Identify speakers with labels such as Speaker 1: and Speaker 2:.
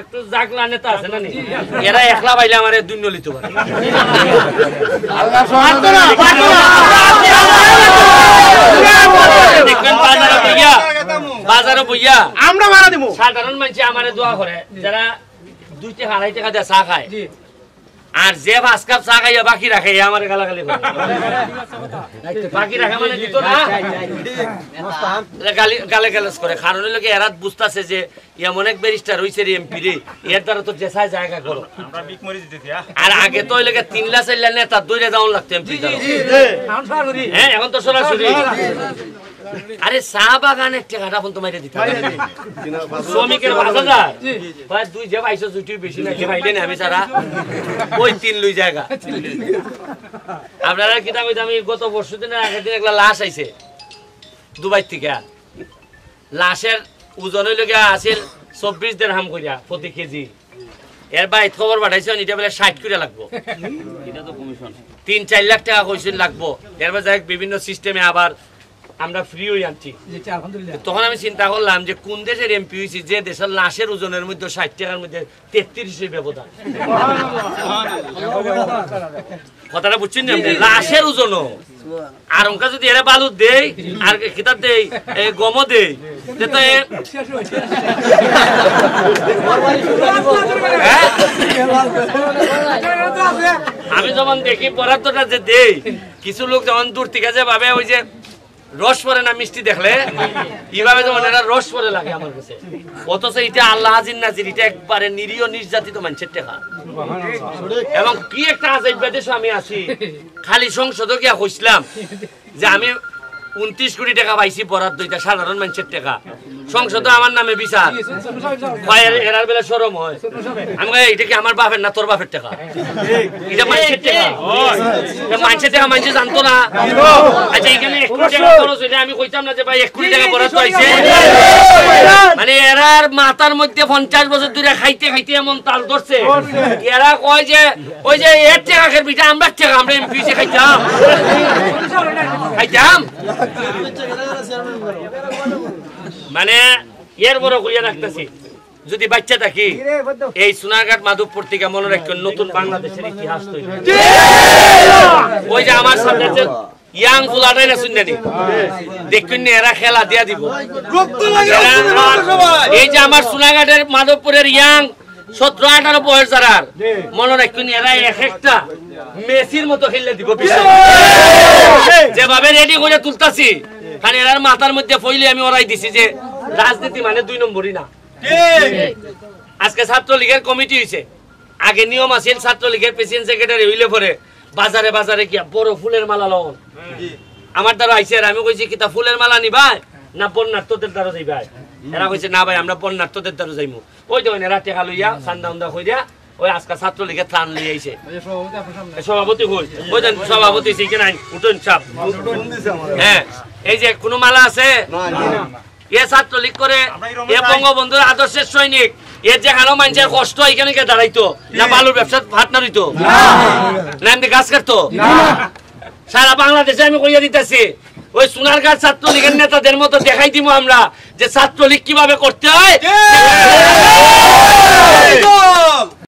Speaker 1: একটু জাগলা নেতা আছে না নি এরা একলা পাইলে আমারে দুই নলিত পারে দেখবেন বাজারে বইয়া
Speaker 2: আমরা মারা দিব
Speaker 1: সাধারণ মানুষ আমারে দোয়া করে যারা 2 টাকা 2.5 টাকা দিয়ে চা খায় আর যে 5 কাপ চা খাইয়া বাকি রাখে আমারে গালাগালি করে বাকি রাখা মানে দিত না গালে গালাস করে কারণ হলো কি এরা বুঝতাছে যে এমন এক ব্যারিস্টার হইছে রে এমপি রে এর দ্বারা তো জেসায় জায়গা করো আমরা বিক মরি দিতেছি আর আগে তো হইলো কি 3 লাখ 4 লাখ নেতা দইরে যাওন লাগতো এমপি হ্যাঁ এখন তো সরাসরি আরে চা বাগানের টাকাটা ফোন তোমারে দিতে হবে শ্রমিকের 5000 ভাই দুই যে পাইছো জুটি বেশি না ভাইলে না আমি সারা ওই 3 লই জায়গা আপনারা কিটা কইতে আমি গত বছর দিনের আগের দিন একটা লাশ আইছে দুবাই থেকে লাশের ওজন হইল গিয়া আছিল 24 দিরহাম কইরা প্রতি কেজি এর বাইত খবর পাঠাইছে এটা বলে 60 করে লাগবো এটা তো কমিশন 3-4 লাখ টাকা কইছিল লাগবো এরপর যাই বিভিন্ন সিস্টেমে আবার আমরা ফ্রি হই আনছি তখন আমি চিন্তা করলাম যে কোন দেশের এমপি হইছি যে দেশের লাশের ওজনের মধ্যে 60 টাকার মধ্যে 33 ব্যবধান কথাটা বুঝছেন না লাশের ওজন আর অঙ্কা যদি এরা বালু দেই আর কিতাব দেই গম দেই তো আমি যখন দেখি বরাদ্দটা যে দেই কিছু লোক যখন দূর থেকে যে ভাবে ওই যে রস পরে না মিষ্টি দেখলে এইভাবে যেমন এটা রস পরে লাগে আমার কাছে অথচ এটা আল্লাহ হাজির নাজির এটা একবারে নিরীহ নির্যাতিত মানুষের টাকা এবং কি একটা আজাইব দেশে আমি আছি খালি সংসদে গিয়া কইছিলাম যে আমি 29 কোটি টাকা পাইছি বরাদ্দ এটা সাধারণ মানুষের টাকা সংসদে আমার নামে বিচার এরার বেলা শরম হয় আমি এটা কি আমার বাপের না তোর বাপের টাকা এটা মানুষের টাকা মানুষের টাকা মানুষ জানতো না আচ্ছা এখানে 1 কোটি টাকা খরচ হইলে আমি কইতাম না যে ভাই 1 কোটি টাকা বরাদ্দ হইছে মানে এরার মাথার মধ্যে 50 বছর ধরে খাইতে খাইতে এমন তাল ধরছে এরা কয় যে ওই যে এর টাকা খেয়ে বিটা আমরা টাকা আমরা এমপি সে খাইতাম মানে এর বড় কইয়া রাখতেছি যদি বাচ্চা থাকি এই সোনারঘাট মাধবপুর থেকে মনে রাখবেন নতুন বাংলাদেশের ইতিহাস তৈরি ওই যে আমার সামনে যে ইয়াং ফুলাটাই না শুনলেনি দেখবেন এরা খেলা দিয়া দিব এই যে আমার সোনারঘাটের মাধবপুরের ইয়াং 17-18 বয়স যারা মনে রাখবেন এরা এক একটা মেসির মতো খেললে দিব যেভাবে রেডি করে তুলতাছি কারণ এরার মাথার মধ্যে ফইলে আমি ওরাই দিছি যে রাজনীতি মানে 2 নম্বরই না আজকে ছাত্রলীগের কমিটি হইছে আগে নিয়ম আছিল ছাত্রলীগের প্রেসিডেন্ট সেক্রেটারি হইলে পরে বাজারে বাজারে কি বড় ফুলের মালা লন আমার দ্বারা আইছে আর আমি কইছি কিতা ফুলের মালা নিবাই না বন্যার্থদের দ্বারা যাইবাই এরা কইছে না ভাই আমরা বন্যার্থদের দ্বারা যাইমু ওই দেখেন এরা টাকা লইয়া চান্দা উন্দা কইরা ওই আজকে ছাত্রলীগের ত্রাণ লিয়ে আইছে সভাপতি কই ওই দেন সভাপতি শিখে নাই উঠুন সাপ হ্যাঁ এই যে কোন মালা আছে এ ছাত্রলীগ করে এ বঙ্গবন্ধুর আদর্শের সৈনিক এর যেখানে মানুষের কষ্ট এখানে কে দাঁড়াইতো না বালুর ব্যবসা ভাত না দিত না এমনি গাছ কাটতো সারা বাংলাদেশে আমি কইয়া দিতেছি ওই সোনারঘাট ছাত্রলীগের নেতাদের মতো দেখাই দিব আমরা যে ছাত্রলীগ কিভাবে করতে হয়